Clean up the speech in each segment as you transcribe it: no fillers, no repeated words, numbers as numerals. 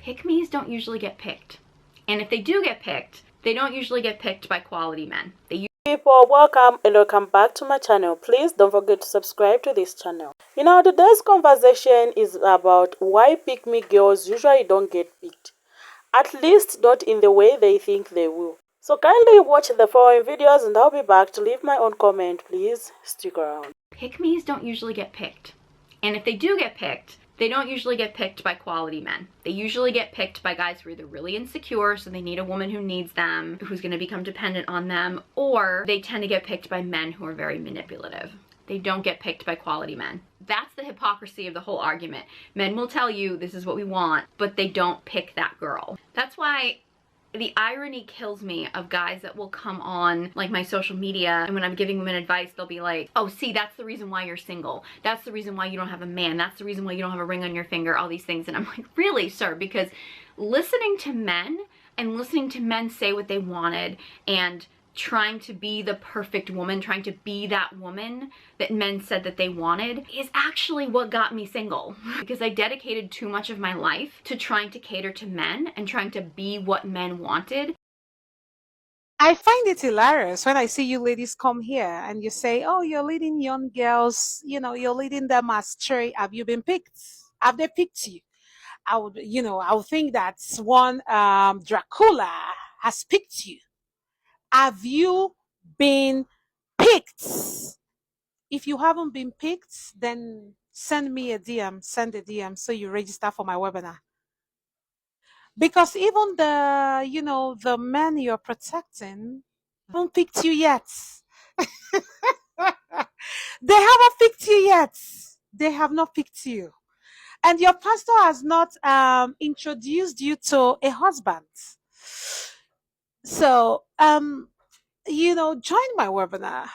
Pick-me's don't usually get picked. And if they do get picked, they don't usually get picked by quality men. People, welcome and welcome back to my channel. Please don't forget to subscribe to this channel. Today's conversation is about why pick-me girls usually don't get picked. At least not in the way they think they will. So kindly watch the following videos and I'll be back to leave my own comment. Please stick around. Pick-me's don't usually get picked. And if they do get picked, they don't usually get picked by quality men. They usually get picked by guys who are either really insecure, so they need a woman who needs them, who's gonna become dependent on them, or they tend to get picked by men who are very manipulative. They don't get picked by quality men. That's the hypocrisy of the whole argument. Men will tell you this is what we want, but they don't pick that girl. That's why the irony kills me of guys that will come on like my social media, and when I'm giving women advice, they'll be like, oh, see, that's the reason why you're single. That's the reason why you don't have a man. That's the reason why you don't have a ring on your finger, all these things. And I'm like, really, sir? Because listening to men and listening to men say what they wanted and trying to be the perfect woman, trying to be that woman that men said that they wanted is actually what got me single. Because I dedicated too much of my life to trying to cater to men and trying to be what men wanted. I find it hilarious when I see you ladies come here and you say, oh, you're leading young girls, you're leading them astray. Have you been picked? Have they picked you? I would think that one Dracula has picked you. Have you been picked? If you haven't been picked, then send me a DM, send a DM so you register for my webinar. Because even the men you're protecting haven't picked you yet. They haven't picked you yet. They have not picked you. And your pastor has not introduced you to a husband. So, join my webinar.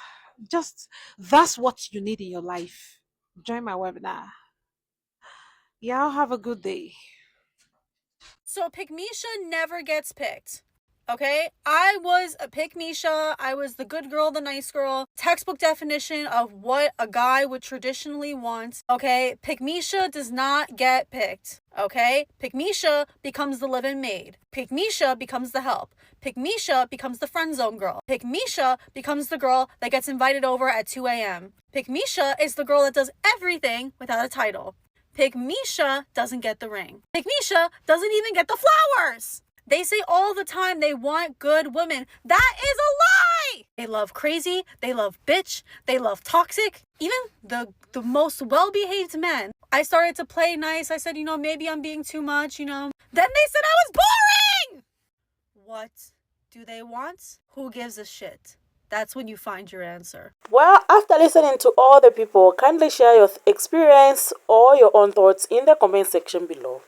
That's what you need in your life. Join my webinar. Y'all have a good day. So Pick-Misha never gets picked. Okay? I was a Pick-Misha. I was the good girl, the nice girl. Textbook definition of what a guy would traditionally want. Okay? Pick-Misha does not get picked. Okay? Pick-Misha becomes the live-in maid. Pick-Misha becomes the help. Pick-Misha becomes the friend zone girl. Pick-Misha becomes the girl that gets invited over at 2 a.m. Pick-Misha is the girl that does everything without a title. Pick-Misha doesn't get the ring. Pick-Misha doesn't even get the flowers. They say all the time they want good women. That is a lie! They love crazy, they love bitch, they love toxic. Even the most well-behaved men. I started to play nice. I said, maybe I'm being too much, Then they said I was boring! What do they want? Who gives a shit? That's when you find your answer. Well, after listening to all the people, kindly share your experience or your own thoughts in the comment section below.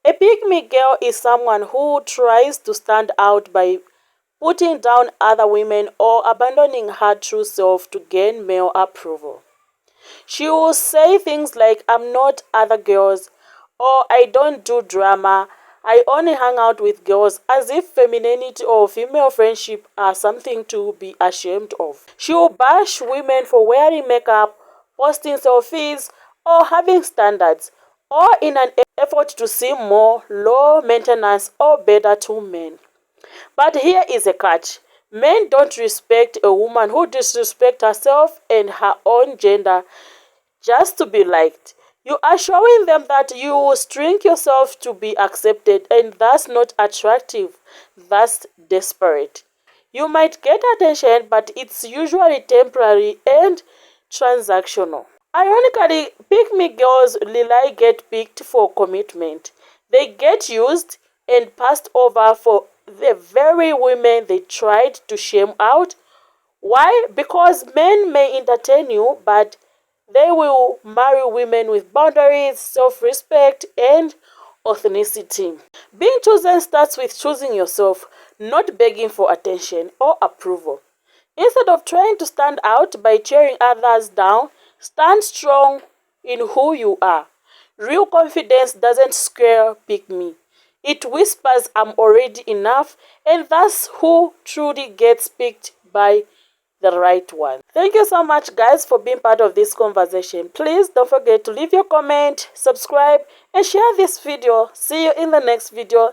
A pick-me girl is someone who tries to stand out by putting down other women or abandoning her true self to gain male approval. She will say things like, I'm not other girls, or I don't do drama, I only hang out with girls, as if femininity or female friendship are something to be ashamed of. She will bash women for wearing makeup, posting selfies, or having standards, all in an effort to seem more low maintenance or better to men. But here is a catch. Men don't respect a woman who disrespects herself and her own gender just to be liked. You are showing them that you will shrink yourself to be accepted, and that's not attractive. That's desperate. You might get attention, but it's usually temporary and transactional. Ironically, pick-me girls rarely get picked for commitment. They get used and passed over for the very women they tried to shame out. Why? Because men may entertain you, but they will marry women with boundaries, self-respect, and authenticity. Being chosen starts with choosing yourself, not begging for attention or approval. Instead of trying to stand out by cheering others down, stand strong in who you are. Real confidence doesn't scare pick me. It whispers I'm already enough, and that's who truly gets picked by the right one. Thank you so much, guys, for being part of this conversation. Please don't forget to leave your comment, subscribe, and share this video. See you in the next video.